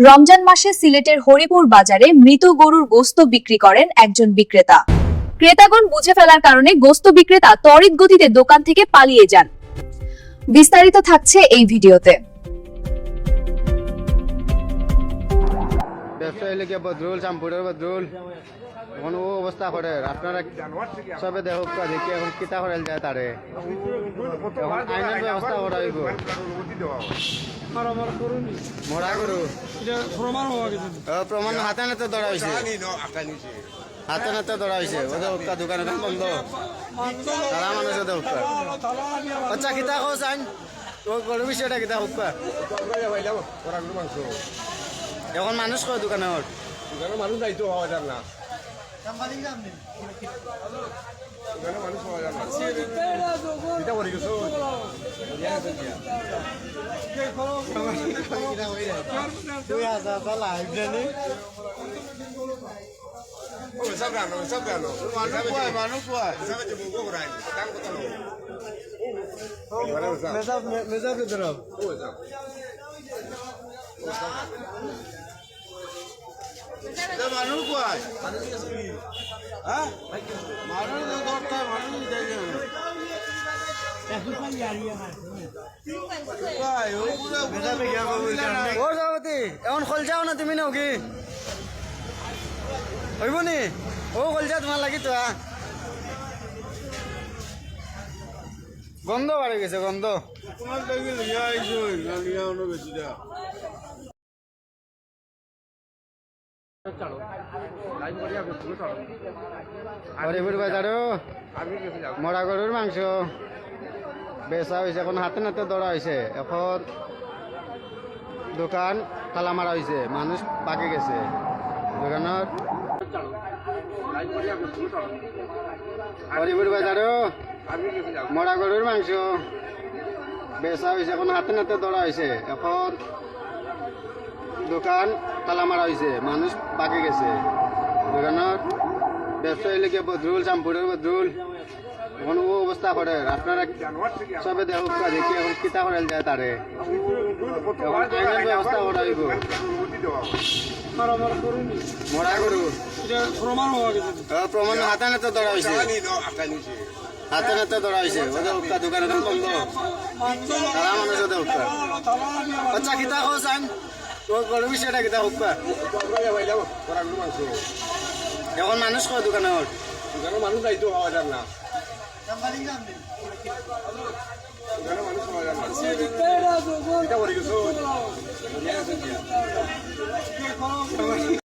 রমজান মাসে সিলেটের হরিপুর বাজারে মৃত গরুর গোশত বিক্রি করেন একজন বিক্রেতা। ক্রেতাগণ বুঝে ফেলার কারণে গোশত বিক্রেতা তড়িৎ গতিতে দোকান থেকে পালিয়ে যান। বিস্তারিত থাকছে এই ভিডিওতে। ব্যবসায়ী লেগে বদরুল চাম্পুরের বদরুল এখন ও অবস্থা করে আপনারা সবে দেখুক দেখি এখন কিতা করাল যায় তারে এখন আইনের ব্যবস্থা করা হইব। মরা গরু প্রমাণ হাতে নাতে ধরা হয়েছে, হাতে নাতে ধরা হয়েছে। ওদের হুক্কা দোকান এখন বন্ধ, তারা মানুষের হুক্কা। আচ্ছা কিতা খোঁজ আইন ও গরু বিষয়টা কিতা হুক্কা এখন মানুষ কয় দোকানের মানুষ যাইতো হওয়া যান না, মানুষ হওয়া যান না। এটা বলে গেছো সব জানো, সব জানো মানুষ মানুষ কয় এখন খলচাও না তুমি নাও কি হইব নি? ও খলচা তোমার লাগি তো গন্ধ বাড়ি গেছে, গন্ধ। হরিপুর বাজারও মরা গরুর মাংস বেচা হয়েছে, এখন হাতে নাতে ধরা হয়েছে। এখন দোকান তালা মারা হয়েছে, মানুষ বাকি গেছে দোকানের। হরিপুর বাজারও মরা গরুর মাংস বেচা হয়েছে, এখন হাতে নাতে ধরা হয়েছে। এখন দোকান তালা মারা হয়েছে, মানুষ বাকি গেছে দোকানের। ব্যবসায়ী লেগে বদরুল চাম্পুরের বদরুল এখন ও অবস্থা করে আপনারা সবে দেখুক দেখি এখন কিতা করাল যায় তারে এখন আইনের ব্যবস্থা করা হইব। মরা গরু প্রমাণ হাতে নাতে ধরা হয়েছে, হাতে নাতে ধরা হয়েছে। ওদের হুক্কা দোকান এখন বন্ধ, তারা মানুষ ওদের হুক্কা। আচ্ছা কিতা খোঁজ আইন ও গরু বিষয়টা কিতা হুক্কা এখন মানুষ কয় দোকানের মানুষ যাইতো হওয়া যান না, মানুষ হওয়া যান না। এটা বলে গেছো